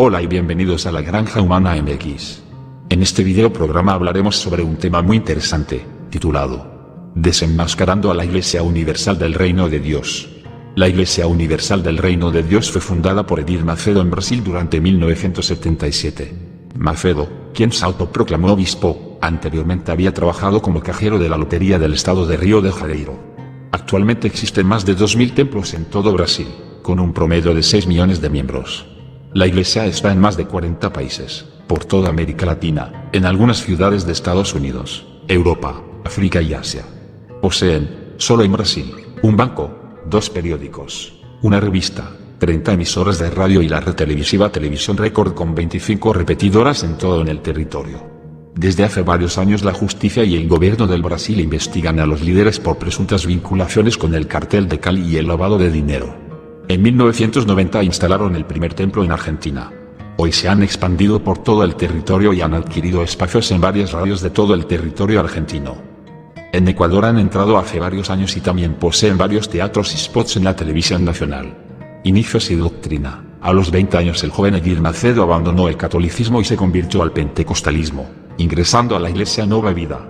Hola y bienvenidos a la Granja Humana MX. En este video programa hablaremos sobre un tema muy interesante, titulado Desenmascarando a la Iglesia Universal del Reino de Dios. La Iglesia Universal del Reino de Dios fue fundada por Edir Macedo en Brasil durante 1977. Macedo, quien se autoproclamó obispo, anteriormente había trabajado como cajero de la Lotería del Estado de Río de Janeiro. Actualmente existen más de 2000 templos en todo Brasil, con un promedio de 6 millones de miembros. La iglesia está en más de 40 países, por toda América Latina, en algunas ciudades de Estados Unidos, Europa, África y Asia. Poseen, solo en Brasil, un banco, 2 periódicos, una revista, 30 emisoras de radio y la red televisiva Televisión Record con 25 repetidoras en todo el territorio. Desde hace varios años la justicia y el gobierno del Brasil investigan a los líderes por presuntas vinculaciones con el cartel de Cali y el lavado de dinero. En 1990 instalaron el primer templo en Argentina. Hoy se han expandido por todo el territorio y han adquirido espacios en varias radios de todo el territorio argentino. En Ecuador han entrado hace varios años y también poseen varios teatros y spots en la televisión nacional. Inicios y doctrina. A los 20 años el joven Edir Macedo abandonó el catolicismo y se convirtió al pentecostalismo, ingresando a la Iglesia Nueva Vida.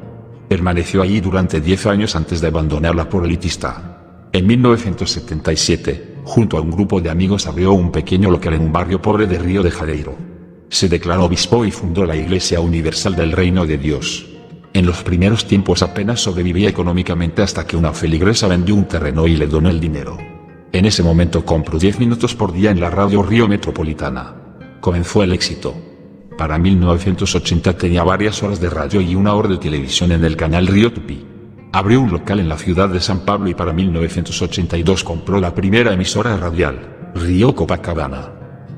Permaneció allí durante 10 años antes de abandonarla por elitista. En 1977, junto a un grupo de amigos abrió un pequeño local en un barrio pobre de Río de Janeiro. Se declaró obispo y fundó la Iglesia Universal del Reino de Dios. En los primeros tiempos apenas sobrevivía económicamente hasta que una feligresa vendió un terreno y le donó el dinero. En ese momento compró 10 minutos por día en la radio Río Metropolitana. Comenzó el éxito. Para 1980 tenía varias horas de radio y una hora de televisión en el canal Río Tupi. Abrió un local en la ciudad de San Pablo y para 1982 compró la primera emisora radial, Río Copacabana.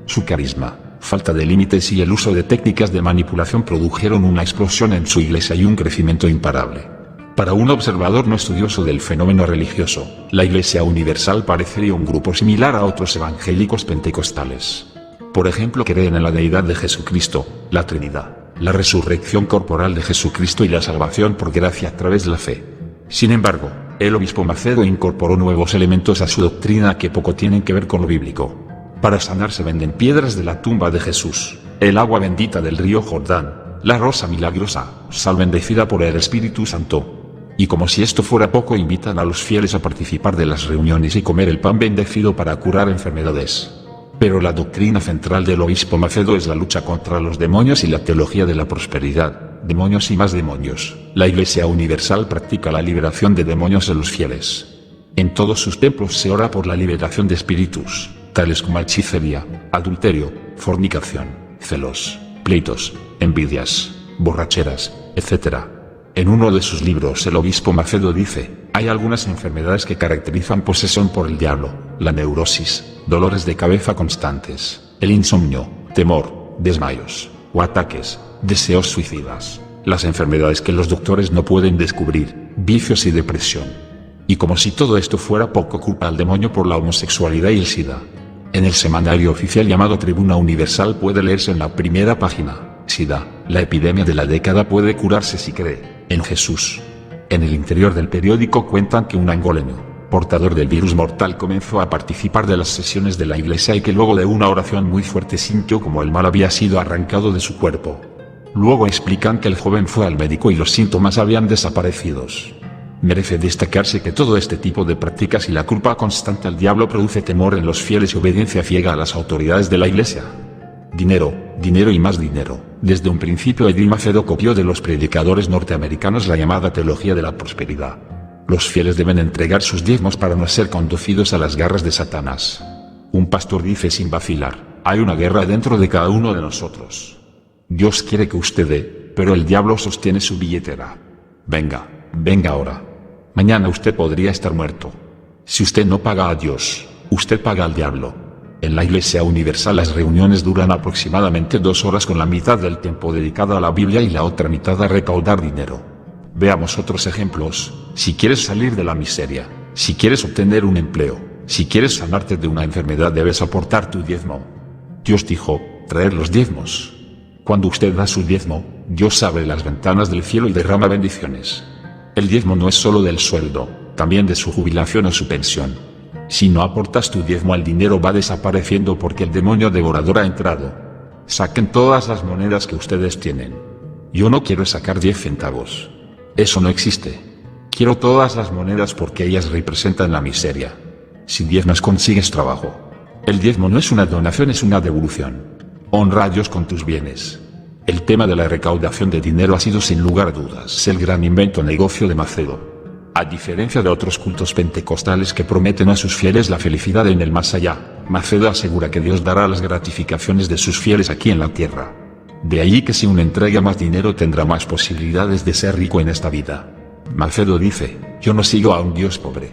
Su carisma, falta de límites y el uso de técnicas de manipulación produjeron una explosión en su iglesia y un crecimiento imparable. Para un observador no estudioso del fenómeno religioso, la Iglesia Universal parecería un grupo similar a otros evangélicos pentecostales. Por ejemplo, creen en la deidad de Jesucristo, la Trinidad, la resurrección corporal de Jesucristo y la salvación por gracia a través de la fe. Sin embargo, el obispo Macedo incorporó nuevos elementos a su doctrina que poco tienen que ver con lo bíblico. Para sanar se venden piedras de la tumba de Jesús, el agua bendita del río Jordán, la rosa milagrosa, sal bendecida por el Espíritu Santo. Y como si esto fuera poco, invitan a los fieles a participar de las reuniones y comer el pan bendecido para curar enfermedades. Pero la doctrina central del obispo Macedo es la lucha contra los demonios y la teología de la prosperidad. Demonios y más demonios. La Iglesia Universal practica la liberación de demonios de los fieles. En todos sus templos se ora por la liberación de espíritus, tales como hechicería, adulterio, fornicación, celos, pleitos, envidias, borracheras, etc. En uno de sus libros el obispo Macedo dice, hay algunas enfermedades que caracterizan posesión por el diablo, la neurosis, dolores de cabeza constantes, el insomnio, temor, desmayos, o ataques, deseos suicidas, las enfermedades que los doctores no pueden descubrir, vicios y depresión. Y como si todo esto fuera poco, culpa al demonio por la homosexualidad y el SIDA. En el semanario oficial llamado Tribuna Universal puede leerse en la primera página, SIDA, la epidemia de la década puede curarse si cree en Jesús. En el interior del periódico cuentan que un angoleño, portador del virus mortal, comenzó a participar de las sesiones de la iglesia y que luego de una oración muy fuerte sintió como el mal había sido arrancado de su cuerpo. Luego explican que el joven fue al médico y los síntomas habían desaparecido. Merece destacarse que todo este tipo de prácticas y la culpa constante al diablo produce temor en los fieles y obediencia ciega a las autoridades de la iglesia. Dinero, dinero y más dinero. Desde un principio Edir Macedo copió de los predicadores norteamericanos la llamada teología de la prosperidad. Los fieles deben entregar sus diezmos para no ser conducidos a las garras de Satanás. Un pastor dice sin vacilar, hay una guerra dentro de cada uno de nosotros. Dios quiere que usted dé, pero el diablo sostiene su billetera. Venga, venga ahora. Mañana usted podría estar muerto. Si usted no paga a Dios, usted paga al diablo. En la Iglesia Universal las reuniones duran aproximadamente 2 horas con la mitad del tiempo dedicado a la Biblia y la otra mitad a recaudar dinero. Veamos otros ejemplos. Si quieres salir de la miseria, si quieres obtener un empleo, si quieres sanarte de una enfermedad debes aportar tu diezmo. Dios dijo, traer los diezmos. Cuando usted da su diezmo, Dios abre las ventanas del cielo y derrama bendiciones. El diezmo no es solo del sueldo, también de su jubilación o su pensión. Si no aportas tu diezmo, el dinero va desapareciendo porque el demonio devorador ha entrado. Saquen todas las monedas que ustedes tienen. Yo no quiero sacar 10 centavos. Eso no existe. Quiero todas las monedas porque ellas representan la miseria. Si diezmas consigues trabajo. El diezmo no es una donación, es una devolución. Honra a Dios con tus bienes. El tema de la recaudación de dinero ha sido sin lugar a dudas el gran invento negocio de Macedo. A diferencia de otros cultos pentecostales que prometen a sus fieles la felicidad en el más allá, Macedo asegura que Dios dará las gratificaciones de sus fieles aquí en la tierra. De allí que si uno entrega más dinero tendrá más posibilidades de ser rico en esta vida. Macedo dice, yo no sigo a un Dios pobre.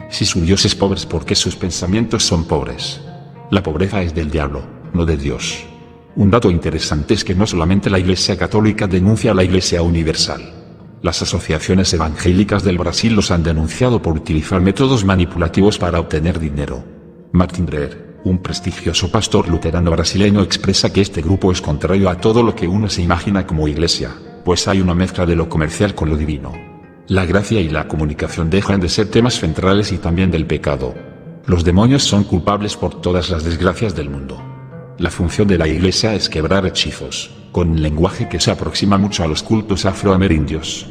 Si su Dios es pobre es porque sus pensamientos son pobres. La pobreza es del diablo, no de Dios. Un dato interesante es que no solamente la Iglesia Católica denuncia a la Iglesia Universal. Las asociaciones evangélicas del Brasil los han denunciado por utilizar métodos manipulativos para obtener dinero. Martin Breer, un prestigioso pastor luterano brasileño, expresa que este grupo es contrario a todo lo que uno se imagina como iglesia, pues hay una mezcla de lo comercial con lo divino. La gracia y la comunicación dejan de ser temas centrales y también del pecado. Los demonios son culpables por todas las desgracias del mundo. La función de la iglesia es quebrar hechizos, con un lenguaje que se aproxima mucho a los cultos afroamerindios.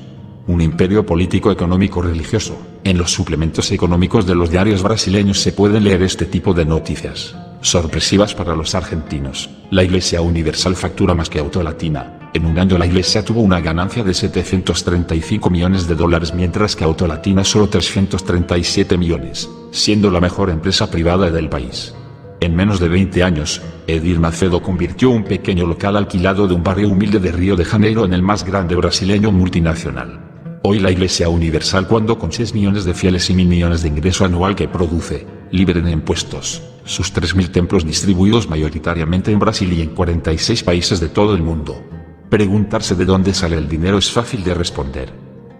Un imperio político, económico, religioso. En los suplementos económicos de los diarios brasileños se pueden leer este tipo de noticias, sorpresivas para los argentinos. La Iglesia Universal factura más que Autolatina. En un año la iglesia tuvo una ganancia de 735 millones de dólares, mientras que Autolatina solo 337 millones, siendo la mejor empresa privada del país. En menos de 20 años, Edir Macedo convirtió un pequeño local alquilado de un barrio humilde de Río de Janeiro en el más grande brasileño multinacional. Hoy la Iglesia Universal cuenta con 6 millones de fieles y 1.000 millones de ingreso anual que produce, libre de impuestos, sus 3.000 templos distribuidos mayoritariamente en Brasil y en 46 países de todo el mundo. Preguntarse de dónde sale el dinero es fácil de responder.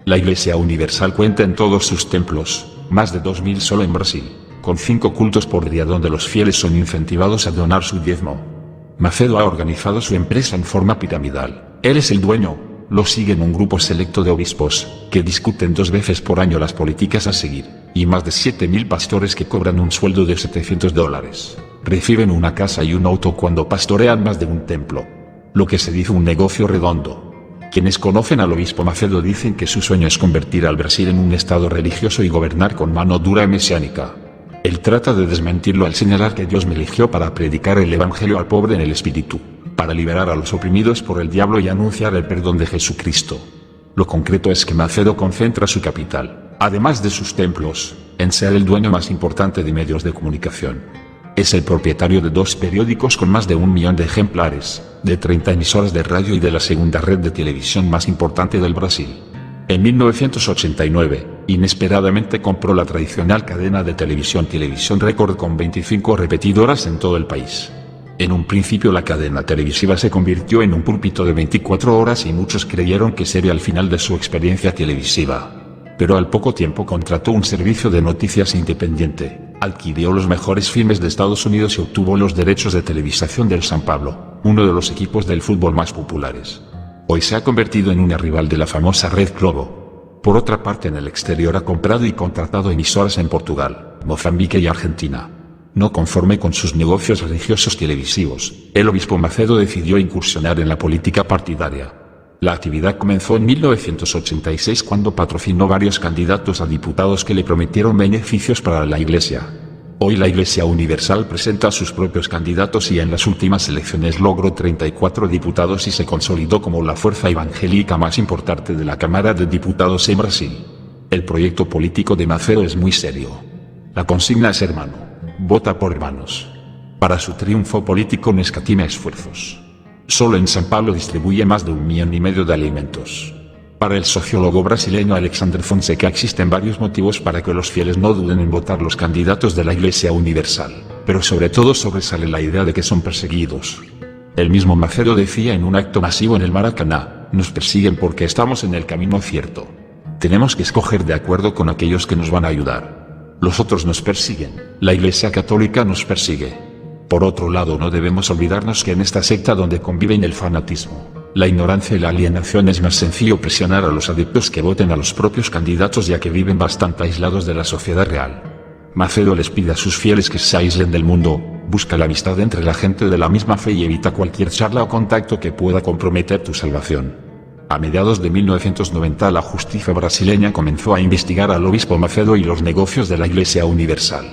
La Iglesia Universal cuenta en todos sus templos, más de 2.000 solo en Brasil, con 5 cultos por día donde los fieles son incentivados a donar su diezmo. Macedo ha organizado su empresa en forma piramidal. Él es el dueño, lo siguen un grupo selecto de obispos, que discuten 2 veces por año las políticas a seguir, y más de 7.000 pastores que cobran un sueldo de $700. Reciben una casa y un auto cuando pastorean más de un templo. Lo que se dice un negocio redondo. Quienes conocen al obispo Macedo dicen que su sueño es convertir al Brasil en un estado religioso y gobernar con mano dura y mesiánica. Él trata de desmentirlo al señalar que Dios me eligió para predicar el evangelio al pobre en el espíritu, para liberar a los oprimidos por el diablo y anunciar el perdón de Jesucristo. Lo concreto es que Macedo concentra su capital, además de sus templos, en ser el dueño más importante de medios de comunicación. Es el propietario de 2 periódicos con más de 1 millón de ejemplares, de 30 emisoras de radio y de la segunda red de televisión más importante del Brasil. En 1989, inesperadamente compró la tradicional cadena de televisión Televisión Record con 25 repetidoras en todo el país. En un principio la cadena televisiva se convirtió en un púlpito de 24 horas y muchos creyeron que sería el final de su experiencia televisiva. Pero al poco tiempo contrató un servicio de noticias independiente, adquirió los mejores filmes de Estados Unidos y obtuvo los derechos de televisación del São Paulo, uno de los equipos del fútbol más populares. Hoy se ha convertido en una rival de la famosa Red Globo. Por otra parte, en el exterior ha comprado y contratado emisoras en Portugal, Mozambique y Argentina. No conforme con sus negocios religiosos televisivos, el obispo Macedo decidió incursionar en la política partidaria. La actividad comenzó en 1986 cuando patrocinó varios candidatos a diputados que le prometieron beneficios para la Iglesia. Hoy la Iglesia Universal presenta a sus propios candidatos y en las últimas elecciones logró 34 diputados y se consolidó como la fuerza evangélica más importante de la Cámara de Diputados en Brasil. El proyecto político de Macedo es muy serio. La consigna es hermano, vota por hermanos. Para su triunfo político no escatima esfuerzos. Solo en São Paulo distribuye más de 1,5 millones de alimentos. Para el sociólogo brasileño Alexandre Fonseca existen varios motivos para que los fieles no duden en votar los candidatos de la Iglesia Universal, pero sobre todo sobresale la idea de que son perseguidos. El mismo Macedo decía en un acto masivo en el Maracaná, nos persiguen porque estamos en el camino cierto. Tenemos que escoger de acuerdo con aquellos que nos van a ayudar. Los otros nos persiguen, la Iglesia Católica nos persigue. Por otro lado, no debemos olvidarnos que en esta secta donde conviven el fanatismo, la ignorancia y la alienación es más sencillo presionar a los adeptos que voten a los propios candidatos ya que viven bastante aislados de la sociedad real. Macedo les pide a sus fieles que se aíslen del mundo, busca la amistad entre la gente de la misma fe y evita cualquier charla o contacto que pueda comprometer tu salvación. A mediados de 1990 la justicia brasileña comenzó a investigar al obispo Macedo y los negocios de la Iglesia Universal.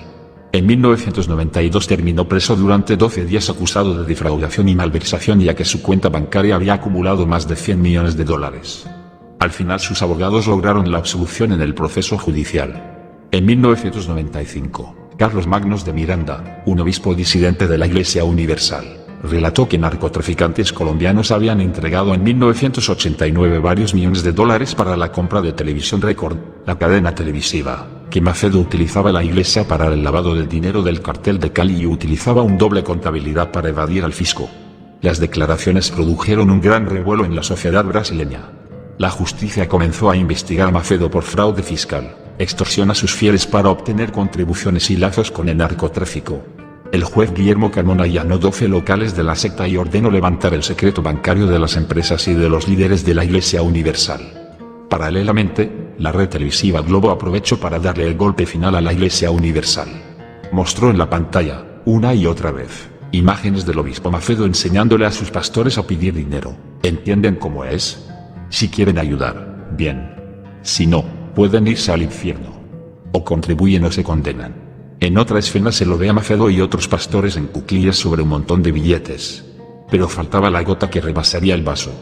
En 1992 terminó preso durante 12 días acusado de defraudación y malversación, ya que su cuenta bancaria había acumulado más de $100 millones. Al final sus abogados lograron la absolución en el proceso judicial. En 1995, Carlos Magnus de Miranda, un obispo disidente de la Iglesia Universal, relató que narcotraficantes colombianos habían entregado en 1989 varios millones de dólares para la compra de Televisión Record, la cadena televisiva, que Macedo utilizaba la iglesia para el lavado del dinero del cartel de Cali y utilizaba un doble contabilidad para evadir al fisco. Las declaraciones produjeron un gran revuelo en la sociedad brasileña. La justicia comenzó a investigar a Macedo por fraude fiscal, extorsión a sus fieles para obtener contribuciones y lazos con el narcotráfico. El juez Guillermo Carmona allanó 12 locales de la secta y ordenó levantar el secreto bancario de las empresas y de los líderes de la Iglesia Universal. Paralelamente, la red televisiva Globo aprovechó para darle el golpe final a la Iglesia Universal. Mostró en la pantalla, una y otra vez, imágenes del obispo Macedo enseñándole a sus pastores a pedir dinero. ¿Entienden cómo es? Si quieren ayudar, bien. Si no, pueden irse al infierno. O contribuyen o se condenan. En otra escena se lo ve a Macedo y otros pastores en cuclillas sobre un montón de billetes. Pero faltaba la gota que rebasaría el vaso.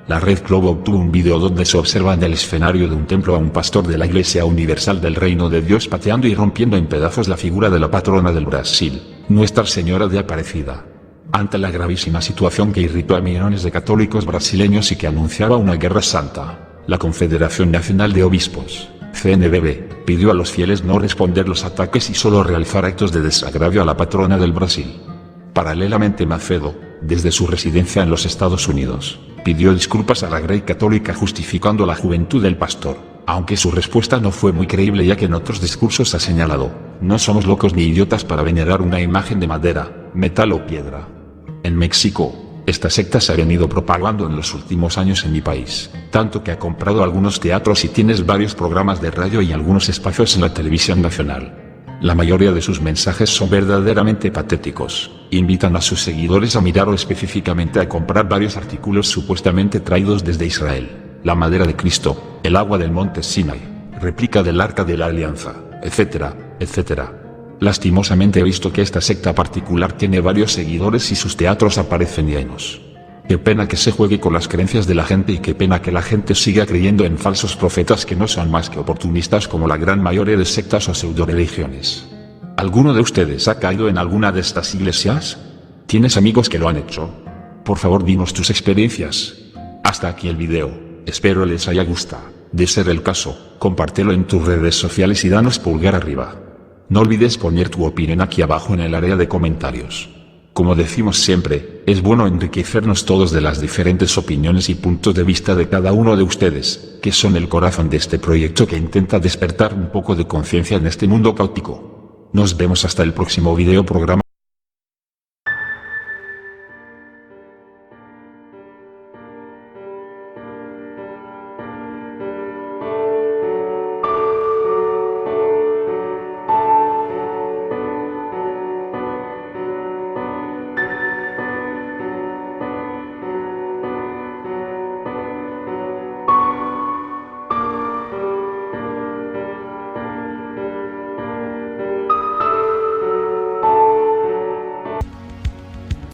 La red Globo obtuvo un video donde se observa en el escenario de un templo a un pastor de la Iglesia Universal del Reino de Dios pateando y rompiendo en pedazos la figura de la patrona del Brasil, Nuestra Señora de Aparecida. Ante la gravísima situación que irritó a millones de católicos brasileños y que anunciaba una guerra santa, la Confederación Nacional de Obispos, CNBB, pidió a los fieles no responder los ataques y solo realizar actos de desagravio a la patrona del Brasil. Paralelamente Macedo, desde su residencia en los Estados Unidos, pidió disculpas a la Grey Católica justificando la juventud del pastor, aunque su respuesta no fue muy creíble ya que en otros discursos ha señalado, no somos locos ni idiotas para venerar una imagen de madera, metal o piedra. En México, esta secta se ha venido propagando en los últimos años en mi país, tanto que ha comprado algunos teatros y tiene varios programas de radio y algunos espacios en la televisión nacional. La mayoría de sus mensajes son verdaderamente patéticos. Invitan a sus seguidores a mirar o específicamente a comprar varios artículos supuestamente traídos desde Israel, la madera de Cristo, el agua del monte Sinai, réplica del Arca de la Alianza, etcétera, etcétera. Lastimosamente he visto que esta secta particular tiene varios seguidores y sus teatros aparecen llenos. Qué pena que se juegue con las creencias de la gente y qué pena que la gente siga creyendo en falsos profetas que no son más que oportunistas como la gran mayoría de sectas o pseudo-religiones. ¿Alguno de ustedes ha caído en alguna de estas iglesias? ¿Tienes amigos que lo han hecho? Por favor dinos tus experiencias. Hasta aquí el video, espero les haya gustado. De ser el caso, compártelo en tus redes sociales y danos pulgar arriba. No olvides poner tu opinión aquí abajo en el área de comentarios. Como decimos siempre, es bueno enriquecernos todos de las diferentes opiniones y puntos de vista de cada uno de ustedes, que son el corazón de este proyecto que intenta despertar un poco de conciencia en este mundo caótico. Nos vemos hasta el próximo video programa.